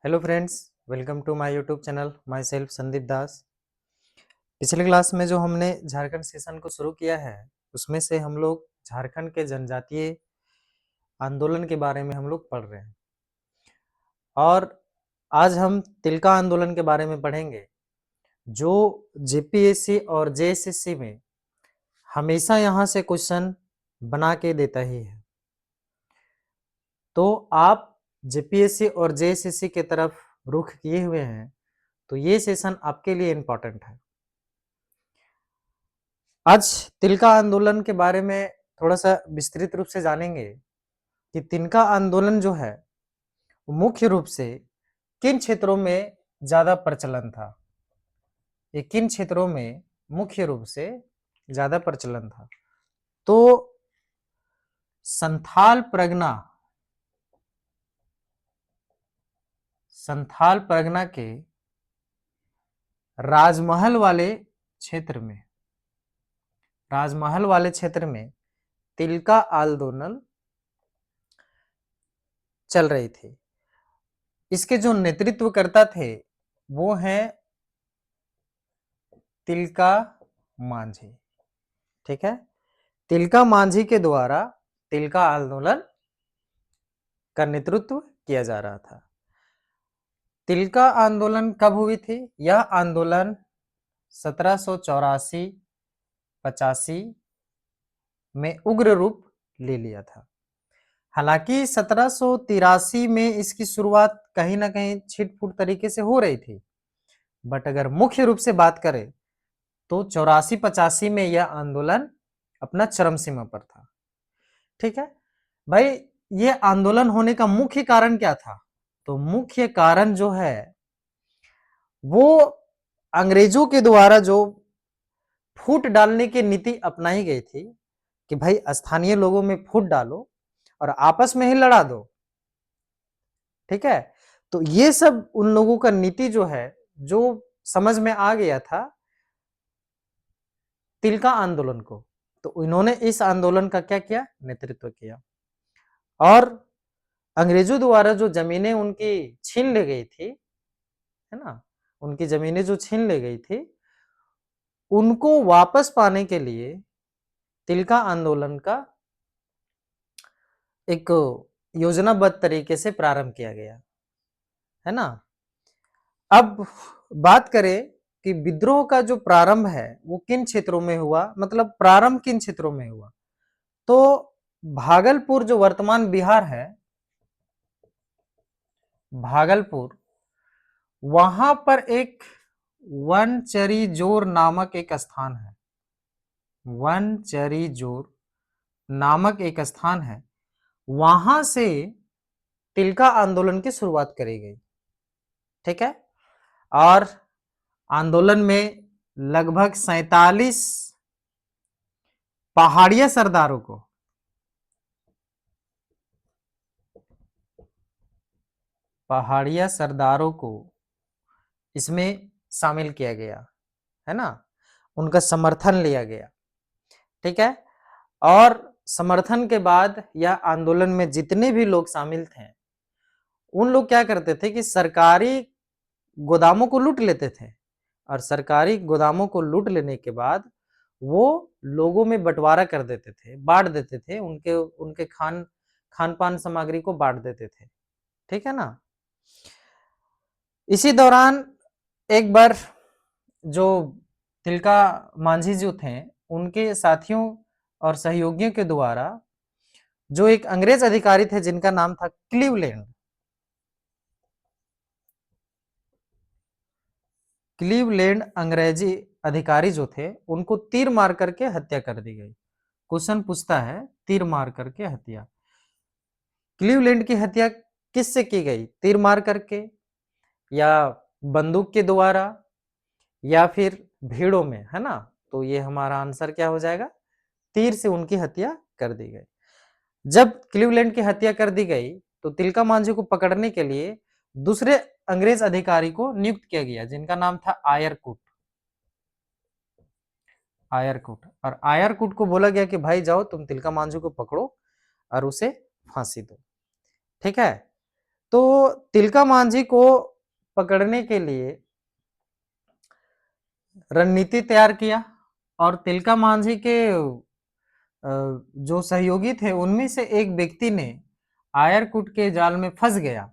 Hello friends, welcome to my YouTube channel. Myself Sandeep Das. पिछले class में जो हमने झारखंड सेशन को शुरू किया है, उसमें से हम लोग झारखंड के जनजातीय आंदोलन के बारे में हम लोग पढ़ रहे हैं और आज हम तिलका आंदोलन के बारे में पढ़ेंगे, जो जेपीएससी और जेएसएससी में हमेशा यहाँ से क्वेश्चन बना के देता ही है। तो आप जेपीएससी और जेएसएससी के तरफ रुख किए हुए हैं, तो ये सेशन आपके लिए इम्पोर्टेंट है। आज तिलका आंदोलन के बारे में थोड़ा सा विस्तृत रूप से जानेंगे कि तिलका आंदोलन जो है मुख्य रूप से किन क्षेत्रों में ज्यादा प्रचलन था। ये किन क्षेत्रों में मुख्य रूप से ज्यादा प्रचलन था? तो संथाल परगना के राजमहल वाले क्षेत्र में तिलका आंदोलन चल रही थी। इसके जो नेतृत्वकर्ता थे वो हैं तिलका मांझी। ठीक है, तिलका मांझी के द्वारा तिलका आंदोलन का नेतृत्व किया जा रहा था। तिलका आंदोलन कब हुई थी? यह आंदोलन 1784-85 में उग्र रूप ले लिया था। हालांकि 1783 में इसकी शुरुआत कहीं ना कहीं छिटपुट तरीके से हो रही थी, बट अगर मुख्य रूप से बात करें तो 84-85 में यह आंदोलन अपना चरम सीमा पर था। ठीक है भाई, ये आंदोलन होने का मुख्य कारण क्या था? तो मुख्य कारण जो है वो अंग्रेजों के द्वारा जो फूट डालने की नीति अपनाई गई थी कि भाई स्थानीय लोगों में फूट डालो और आपस में ही लड़ा दो। ठीक है, तो ये सब उन लोगों का नीति जो है, जो समझ में आ गया था तिलका आंदोलन को, तो इन्होंने इस आंदोलन का क्या किया? नेतृत्व किया। और अंग्रेजों द्वारा जो जमीनें उनकी छीन ली गई थी, है ना, उनकी जमीनें जो छीन ली गई थी, उनको वापस पाने के लिए तिलका आंदोलन का एक योजनाबद्ध तरीके से प्रारंभ किया गया, है ना। अब बात करें कि विद्रोह का जो प्रारंभ है वो किन क्षेत्रों में हुआ, मतलब प्रारंभ किन क्षेत्रों में हुआ? तो भागलपुर, जो वर्तमान बिहार है, भागलपुर, वहां पर एक वनचरीजोर नामक एक स्थान है। वनचरीजोर नामक एक स्थान है, वहां से तिलका आंदोलन की शुरुआत करी गई। ठीक है, और आंदोलन में लगभग 47 पहाड़िया सरदारों को इसमें शामिल किया गया, है ना, उनका समर्थन लिया गया। ठीक है, और समर्थन के बाद यह आंदोलन में जितने भी लोग शामिल थे, उन लोग क्या करते थे कि सरकारी गोदामों को लूट लेते थे, और सरकारी गोदामों को लूट लेने के बाद वो लोगों में बंटवारा कर देते थे, बांट देते थे, उनके उनके खान पान सामग्री को बांट देते थे। ठीक है ना। इसी दौरान एक बार जो तिलका मांझी जो थे, उनके साथियों और सहयोगियों के द्वारा जो एक अंग्रेज अधिकारी थे जिनका नाम था क्लीवलैंड अंग्रेजी अधिकारी जो थे, उनको तीर मार करके हत्या कर दी गई। क्वेश्चन पूछता है, तीर मार करके हत्या, क्लीवलैंड की हत्या किससे की गई? तीर मार करके, या बंदूक के द्वारा, या फिर भीड़ों में, है ना। तो ये हमारा आंसर क्या हो जाएगा? तीर से उनकी हत्या कर दी गई। जब क्लीवलैंड की हत्या कर दी गई तो तिलका मांझी को पकड़ने के लिए दूसरे अंग्रेज अधिकारी को नियुक्त किया गया, जिनका नाम था आयरकुट। और आयरकुट को बोला गया कि भाई जाओ, तुम तिलका मांझी को पकड़ो और उसे फांसी दो। ठीक है, तो तिलका मांझी को पकड़ने के लिए रणनीति तैयार किया और तिलका मांझी के जो सहयोगी थे उनमें से एक व्यक्ति ने आयरकुट के जाल में फंस गया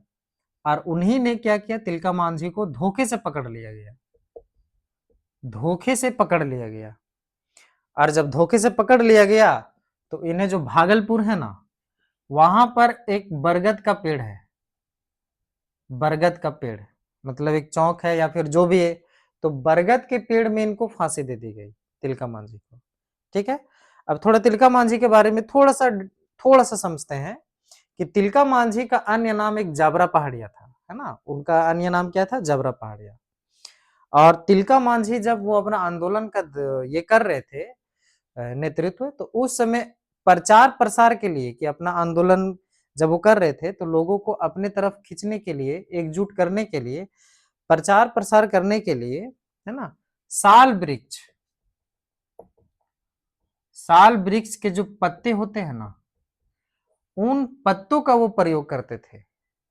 और उन्हीं ने क्या किया, तिलका मांझी को धोखे से पकड़ लिया गया, धोखे से पकड़ लिया गया। और जब धोखे से पकड़ लिया गया तो इन्हें जो भागलपुर है ना, वहां पर एक बरगद का पेड़ है, बरगद का पेड़ मतलब एक चौक है या फिर जो भी है, तो बरगद के पेड़ में इनको फांसी दे दी गई, तिलका मांझी को। ठीक है, अब थोड़ा तिलका मांझी के बारे में थोड़ा सा समझते हैं कि तिलका मांझी का अन्य नाम एक जाबरा पहाड़िया था, है ना, उनका अन्य नाम क्या था, जाबरा पहाड़िया। और तिलका मांझी जब वो अपना आंदोलन का ये कर रहे थे नेतृत्व, तो उस समय प्रचार प्रसार के लिए कि अपना आंदोलन जब वो कर रहे थे तो लोगों को अपने तरफ खींचने के लिए, एकजुट करने के लिए, प्रचार प्रसार करने के लिए, है ना, साल वृक्ष, साल वृक्ष के जो पत्ते होते हैं ना, उन पत्तों का वो प्रयोग करते थे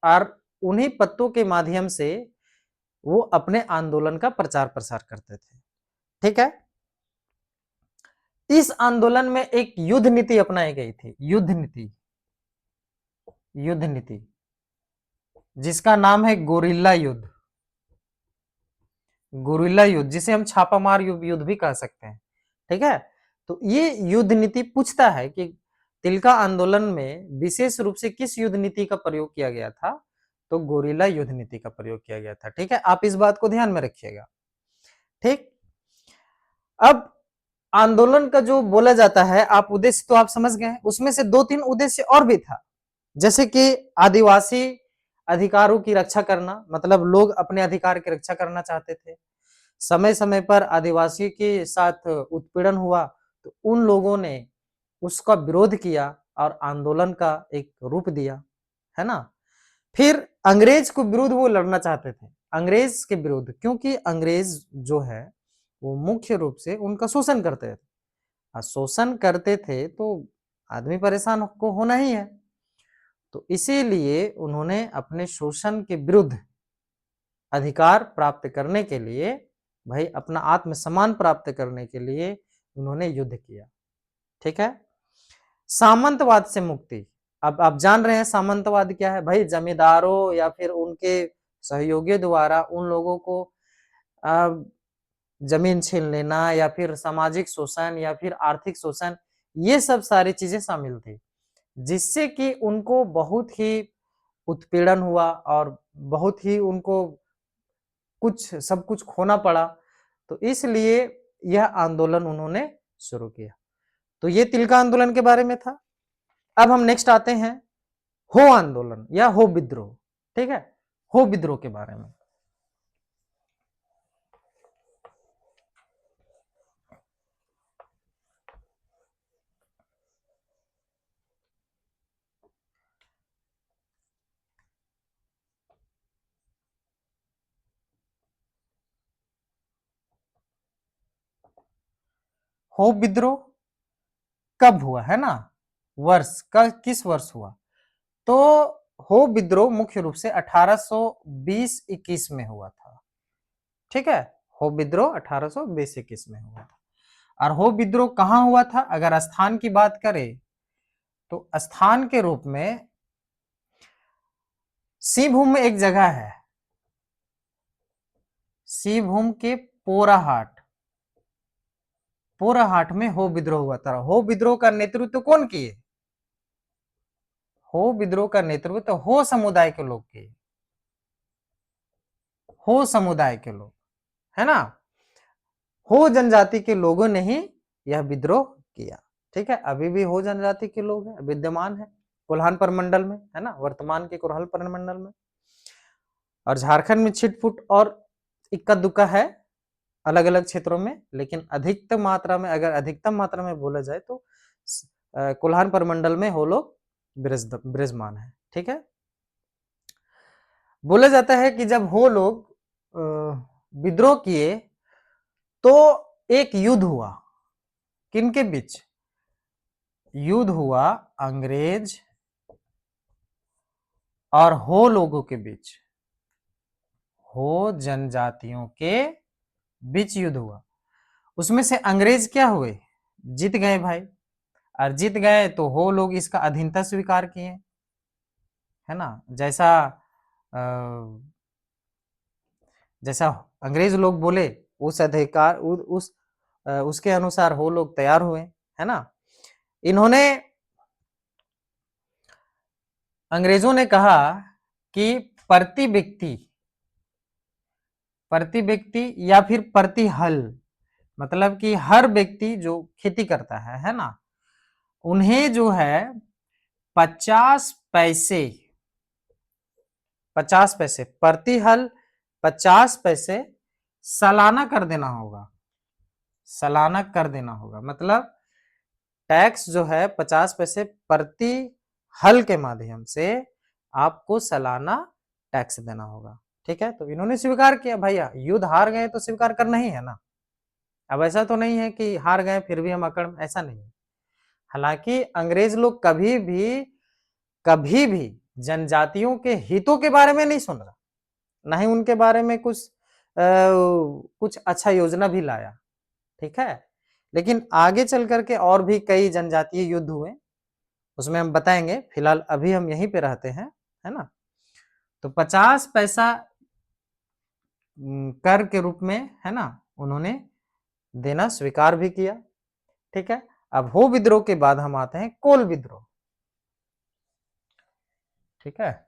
और उन्हीं पत्तों के माध्यम से वो अपने आंदोलन का प्रचार प्रसार करते थे। ठीक है, इस आंदोलन में एक युद्ध नीति अपनाई गई थी, युद्ध नीति, युद्ध नीति जिसका नाम है गोरिल्ला युद्ध, गोरिल्ला युद्ध जिसे हम छापामार युद्ध भी कह सकते हैं। ठीक है, तो ये युद्ध नीति पूछता है कि तिलका आंदोलन में विशेष रूप से किस युद्ध नीति का प्रयोग किया गया था, तो गोरिल्ला युद्ध नीति का प्रयोग किया गया था। ठीक है, आप इस बात को ध्यान में रखिएगा। ठीक, अब आंदोलन का जो बोला जाता है, आप उद्देश्य तो आप समझ गए, उसमें से 2-3 उद्देश्य और भी था, जैसे कि आदिवासी अधिकारों की रक्षा करना, मतलब लोग अपने अधिकार की रक्षा करना चाहते थे। समय समय पर आदिवासी के साथ उत्पीड़न हुआ तो उन लोगों ने उसका विरोध किया और आंदोलन का एक रूप दिया, है ना। फिर अंग्रेज को विरुद्ध वो लड़ना चाहते थे, अंग्रेज के विरुद्ध, क्योंकि अंग्रेज जो है वो मुख्य रूप से उनका शोषण करते थे, और शोषण करते थे तो आदमी परेशान को होना ही है, तो इसीलिए उन्होंने अपने शोषण के विरुद्ध अधिकार प्राप्त करने के लिए, भाई अपना आत्मसम्मान प्राप्त करने के लिए उन्होंने युद्ध किया। ठीक है, सामंतवाद से मुक्ति, अब आप जान रहे हैं सामंतवाद क्या है, भाई जमींदारों या फिर उनके सहयोगियों द्वारा उन लोगों को जमीन छीन लेना या फिर सामाजिक शोषण या फिर आर्थिक शोषण, ये सब सारी चीजें शामिल थी, जिससे कि उनको बहुत ही उत्पीड़न हुआ और बहुत ही उनको सब कुछ खोना पड़ा, तो इसलिए यह आंदोलन उन्होंने शुरू किया। तो ये तिलका आंदोलन के बारे में था। अब हम नेक्स्ट आते हैं हो आंदोलन या हो विद्रोह। ठीक है, हो विद्रोह के बारे में। हो विद्रोह कब हुआ, है ना, वर्ष का किस वर्ष हुआ, तो हो विद्रोह मुख्य रूप से 1820-21 में हुआ था। ठीक है, हो विद्रोह 1820-21 में हुआ था। और हो विद्रोह कहां हुआ था, अगर स्थान की बात करें तो स्थान के रूप में सिंहभूम में एक जगह है, सिंहभूम के पोराहाट, पोराहाट में हो विद्रोह हुआ था। हो विद्रोह का नेतृत्व कौन किए, हो विद्रोह का नेतृत्व हो समुदाय के लोग किए, हो समुदाय के लोग, है ना, हो जनजाति के लोगों ने ही यह विद्रोह किया। ठीक है, अभी भी हो जनजाति के लोग हैं, विद्यमान है कोल्हान प्रमंडल में, है ना, वर्तमान के कोल्हान प्रमंडल में। और झारखंड में छिटपुट और इक्का दुक्का है अलग अलग क्षेत्रों में, लेकिन अधिकतम मात्रा में, अगर अधिकतम मात्रा में बोला जाए तो कोल्हान प्रमंडल में हो लोग विराजमान है। ठीक है, बोला जाता है कि जब हो लोग विद्रोह किए तो एक युद्ध हुआ, किनके बीच, युद्ध हुआ अंग्रेज और हो लोगों के बीच, हो जनजातियों के बीच युद्ध हुआ। उसमें से अंग्रेज क्या हुए, जीत गए भाई, और जीत गए तो हो लोग इसका अधीनता स्वीकार किए, है ना। जैसा जैसा अंग्रेज लोग बोले उस अधिकार उसके अनुसार हो लोग तैयार हुए, है ना। इन्होंने, अंग्रेजों ने कहा कि प्रति व्यक्ति या फिर प्रति हल, मतलब कि हर व्यक्ति जो खेती करता है ना, उन्हें जो है 50 पैसे, 50 पैसे प्रति हल, 50 पैसे सालाना कर देना होगा, सालाना कर देना होगा। मतलब टैक्स जो है 50 पैसे प्रति हल के माध्यम से आपको सालाना टैक्स देना होगा, ठीक है। तो इन्होंने स्वीकार किया, भैया युद्ध हार गए तो स्वीकार करना ही है ना। अब ऐसा तो नहीं है कि हार गए फिर भी हम अकड़, ऐसा नहीं है। हालांकि अंग्रेज लोग कभी भी जनजातियों के हितों के बारे में नहीं सुन रहा, ना ही उनके बारे में कुछ अच्छा योजना भी लाया, ठीक है। लेकिन आगे चल करके और भी कई जनजातीय युद्ध हुए, उसमें हम बताएंगे, फिलहाल अभी हम यहीं पे रहते हैं, है ना। तो 50 पैसा कर के रूप में, है ना, उन्होंने देना स्वीकार भी किया, ठीक है। अब हो विद्रोह के बाद हम आते हैं कोल विद्रोह, ठीक है।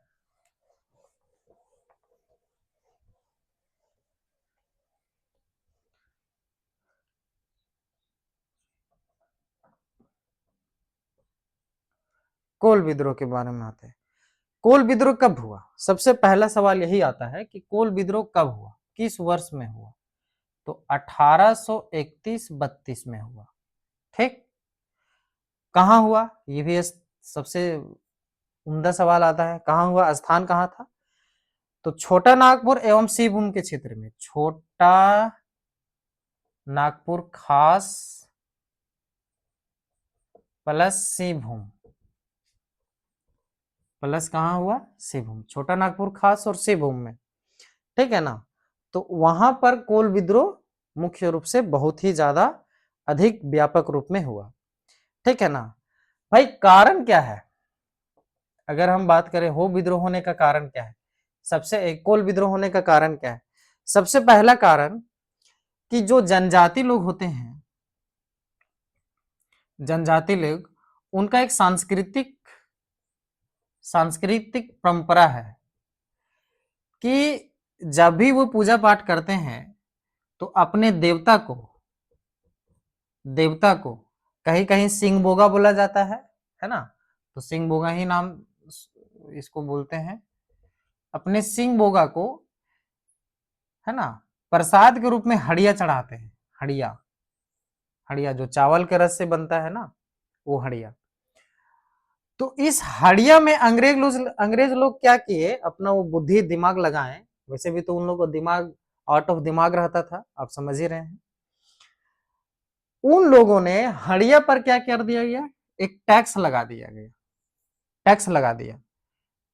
कोल विद्रोह के बारे में आते हैं। कोल विद्रोह कब हुआ, सबसे पहला सवाल यही आता है कि कोल विद्रोह कब हुआ, किस वर्ष में हुआ। तो 1831-32 में हुआ, ठीक। कहां हुआ, ये भी सबसे उम्दा सवाल आता है, कहां हुआ, स्थान कहां था। तो छोटा नागपुर एवं सिंहभूम के क्षेत्र में, छोटा नागपुर खास प्लस सिंहभूम, प्लस कहां हुआ, सिंहभूम, छोटा नागपुर खास और सिंहभूम में, ठीक है ना। तो वहां पर कोल विद्रोह मुख्य रूप से बहुत ही ज्यादा अधिक व्यापक रूप में हुआ, ठीक है ना। भाई कारण क्या है, अगर हम बात करें हो विद्रोह होने का कारण क्या है, सबसे कोल विद्रोह होने का कारण क्या है। सबसे पहला कारण कि जो जनजाति लोग होते हैं, जनजाति लोग, उनका एक सांस्कृतिक परंपरा है कि जब भी वो पूजा पाठ करते हैं तो अपने देवता को कहीं कहीं सिंहबोगा बोला जाता है ना। तो सिंहबोगा ही नाम इसको बोलते हैं। अपने सिंहबोगा को, है ना, प्रसाद के रूप में हड़िया चढ़ाते हैं, हड़िया, हड़िया जो चावल के रस से बनता है ना, वो हड़िया। तो इस हड़िया में अंग्रेज लोग क्या किए, अपना वो बुद्धि दिमाग लगाएं, वैसे भी तो उन लोगों को दिमाग आउट ऑफ दिमाग रहता था, आप समझ ही रहे हैं। उन लोगों ने हड़िया पर क्या कर दिया गया, एक टैक्स लगा दिया गया, टैक्स लगा दिया,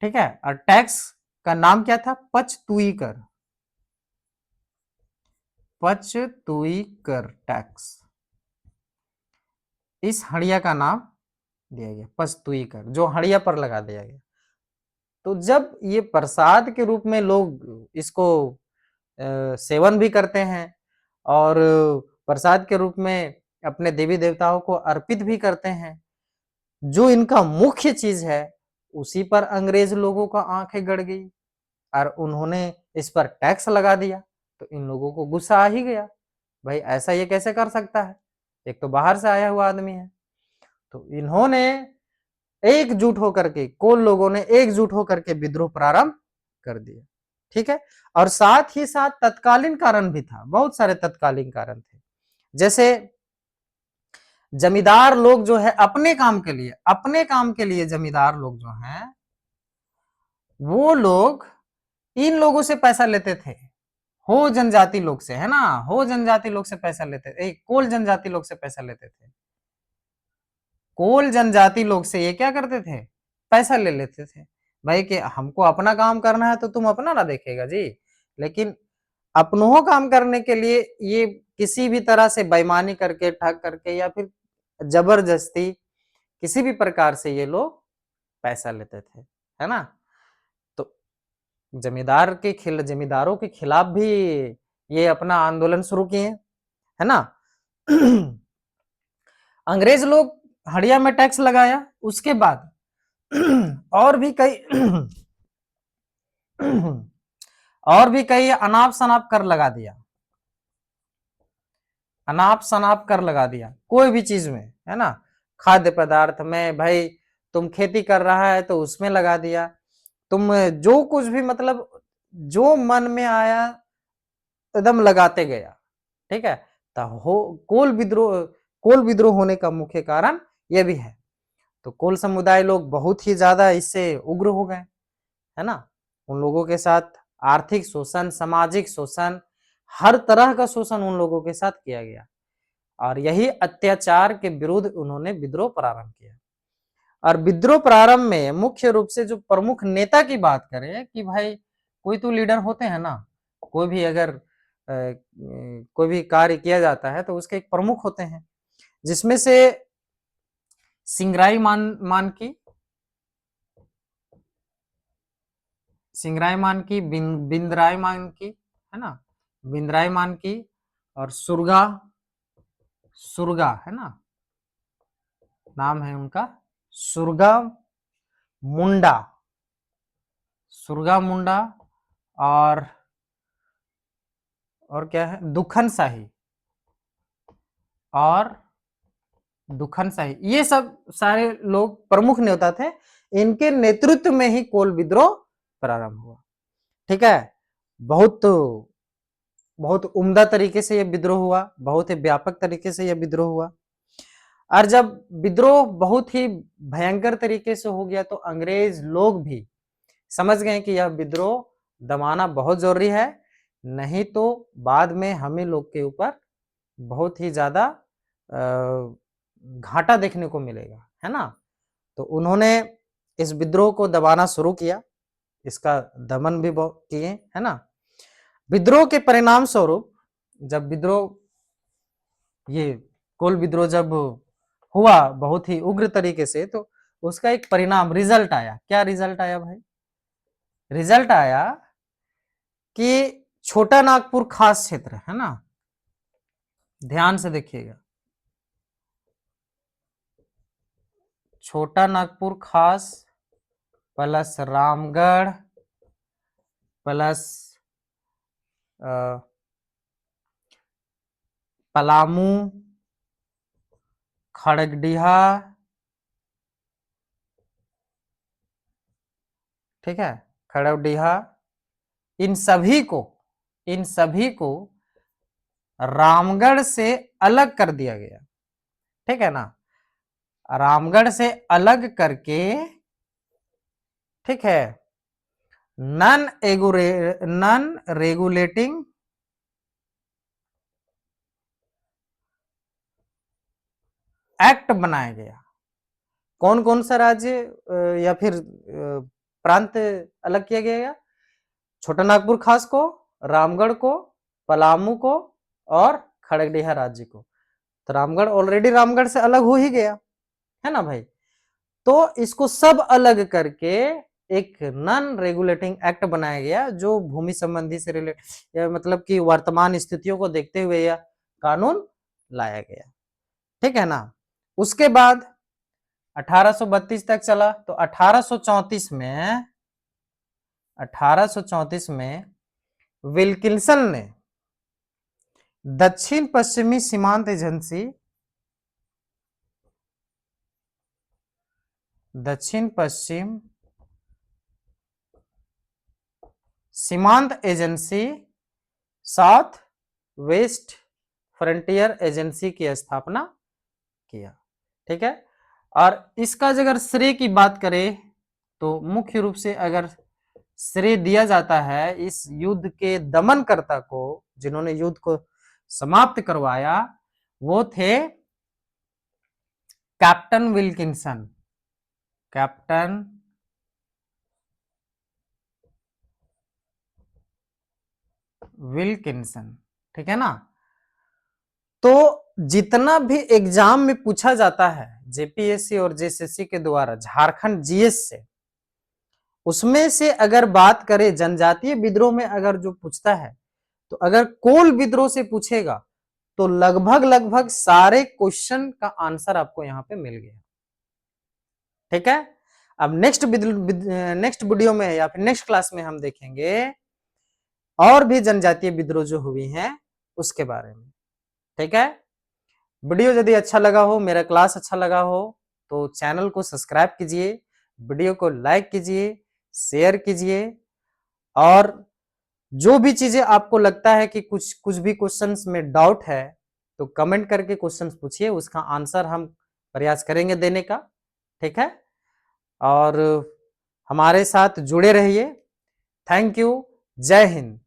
ठीक है। और टैक्स का नाम क्या था, पचतुई कर, पचतुई कर टैक्स, इस हड़िया का नाम दिया गया पचतुई कर, जो हड़िया पर लगा दिया गया। तो जब ये प्रसाद के रूप में लोग इसको सेवन भी करते हैं और प्रसाद के रूप में अपने देवी देवताओं को अर्पित भी करते हैं, जो इनका मुख्य चीज है, उसी पर अंग्रेज लोगों का आंखें गड़ गई और उन्होंने इस पर टैक्स लगा दिया। तो इन लोगों को गुस्सा आ ही गया, भाई ऐसा ये कैसे कर सकता है, एक तो बाहर से आया हुआ आदमी है। तो इन्होंने एकजुट होकर के, कोल लोगों ने एकजुट होकर के विद्रोह प्रारंभ कर दिया, ठीक है। और साथ ही साथ तत्कालीन कारण भी था, बहुत सारे तत्कालीन कारण थे। जैसे जमींदार लोग जो है अपने काम के लिए जमींदार लोग जो हैं, वो लोग इन लोगों से पैसा लेते थे, हो जनजाति लोग से, है ना, हो जनजाति लोग से पैसा लेते थे, कोल जनजाति लोग से पैसा लेते थे। कोल जनजाति लोग से ये क्या करते थे, पैसा ले लेते थे। भाई कि हमको अपना काम करना है तो तुम अपना ना देखेगा जी, लेकिन अपनों काम करने के लिए ये किसी भी तरह से बेईमानी करके, ठग करके या फिर जबरदस्ती किसी भी प्रकार से ये लोग पैसा लेते थे, है ना? तो जमींदारों के खिलाफ भी ये अपना आंदोलन शुरू किए, है ना? अंग्रेज लोग हड़िया में टैक्स लगाया, उसके बाद और भी कई और भी कई अनाप शनाप कर लगा दिया, अनाप शनाप कर लगा दिया कोई भी चीज में, है ना? खाद्य पदार्थ में भाई तुम खेती कर रहा है तो उसमें लगा दिया, तुम जो कुछ भी मतलब जो मन में आया एकदम लगाते गया, ठीक है? तो कोल विद्रोह होने का मुख्य कारण यह भी है। तो कोल समुदाय लोग बहुत ही ज्यादा इससे उग्र हो गए, है ना? उन लोगों के साथ आर्थिक शोषण, सामाजिक शोषण, हर तरह का शोषण उन लोगों के साथ किया गया और यही अत्याचार के विरुद्ध उन्होंने विद्रोह प्रारंभ किया। और विद्रोह प्रारंभ में मुख्य रूप से जो प्रमुख नेता की बात करें कि भाई कोई तो लीडर होते हैं ना, कोई भी अगर कोई भी कार्य किया जाता है तो उसके एक प्रमुख होते हैं, जिसमें से सिंगराई मानकी, बिंदराय मानकी, है ना? बिंदराय मानकी और सुरगा सुरगा, है ना? नाम है उनका सुरगा मुंडा, सुरगा मुंडा और क्या है दुखन शाही और दुखन शाही, ये सब सारे लोग प्रमुख नेता थे, इनके नेतृत्व में ही कोल विद्रोह प्रारंभ हुआ, ठीक है? बहुत बहुत उम्दा तरीके से यह विद्रोह हुआ, बहुत ही व्यापक तरीके से यह विद्रोह हुआ। और जब विद्रोह बहुत ही भयंकर तरीके से हो गया तो अंग्रेज लोग भी समझ गए कि यह विद्रोह दमाना बहुत जरूरी है, नहीं तो बाद में हमें लोग के ऊपर बहुत ही ज्यादा घाटा देखने को मिलेगा, है ना? तो उन्होंने इस विद्रोह को दबाना शुरू किया, इसका दमन भी किए, है ना? विद्रोह के परिणाम स्वरूप जब ये कोल विद्रोह जब हुआ बहुत ही उग्र तरीके से, तो उसका एक परिणाम रिजल्ट आया। क्या रिजल्ट आया भाई? रिजल्ट आया कि छोटा नागपुर खास क्षेत्र, है ना? ध्यान से देखिएगा, छोटा नागपुर खास प्लस रामगढ़ प्लस पलामू, खड़गडिहा, ठीक है, खड़गडिहा, इन सभी को रामगढ़ से अलग कर दिया गया, ठीक है ना? रामगढ़ से अलग करके, ठीक है, नन रेगुलेटिंग एक्ट बनाया गया। कौन कौन सा राज्य या फिर प्रांत अलग किया गया? छोटा नागपुर खास को, रामगढ़ को, पलामू को और खड़गडिहा राज्य को। तो रामगढ़ ऑलरेडी रामगढ़ से अलग हो ही गया, है ना भाई? तो इसको सब अलग करके एक नॉन रेगुलेटिंग एक्ट बनाया गया जो भूमि संबंधी से रिलेटेड मतलब कि वर्तमान स्थितियों को देखते हुए यह कानून लाया गया, ठीक है ना? उसके बाद 1832 तक चला, तो 1834 में विल्किंसन ने दक्षिण पश्चिमी सीमांत एजेंसी, दक्षिण पश्चिम सीमांत agency, south west frontier agency की स्थापना किया, ठीक है? और इसका अगर श्रेय की बात करें तो मुख्य रूप से अगर श्रेय दिया जाता है इस युद्ध के दमनकर्ता को, जिन्होंने युद्ध को समाप्त करवाया, वो थे कैप्टन विल्किंसन, कैप्टन विल्किंसन, ठीक है ना। तो जितना भी एग्जाम में पूछा जाता है जेपीएससी और जेएसएससी के द्वारा झारखंड जीएस से, उसमें से अगर बात करें जनजातीय विद्रोह में अगर जो पूछता है, तो अगर कोल विद्रोह से पूछेगा तो लगभग लगभग सारे क्वेश्चन का आंसर आपको यहां पे मिल गया। ठीक है, अब नेक्स्ट वीडियो में या फिर नेक्स्ट क्लास में हम देखेंगे और भी जनजातीय विद्रोह जो हुई हैं उसके बारे में। ठीक है, वीडियो यदि अच्छा लगा हो, मेरा क्लास अच्छा लगा हो, तो चैनल को सब्सक्राइब कीजिए, वीडियो को लाइक कीजिए, शेयर कीजिए, और जो भी चीजें आपको लगता है कि कुछ कुछ भी क्वेश्चंस में डाउट है तो कमेंट करके क्वेश्चंस पूछिए, उसका आंसर हम प्रयास करेंगे देने का। ठीक है, और हमारे साथ जुड़े रहिए। थैंक यू, जय हिंद।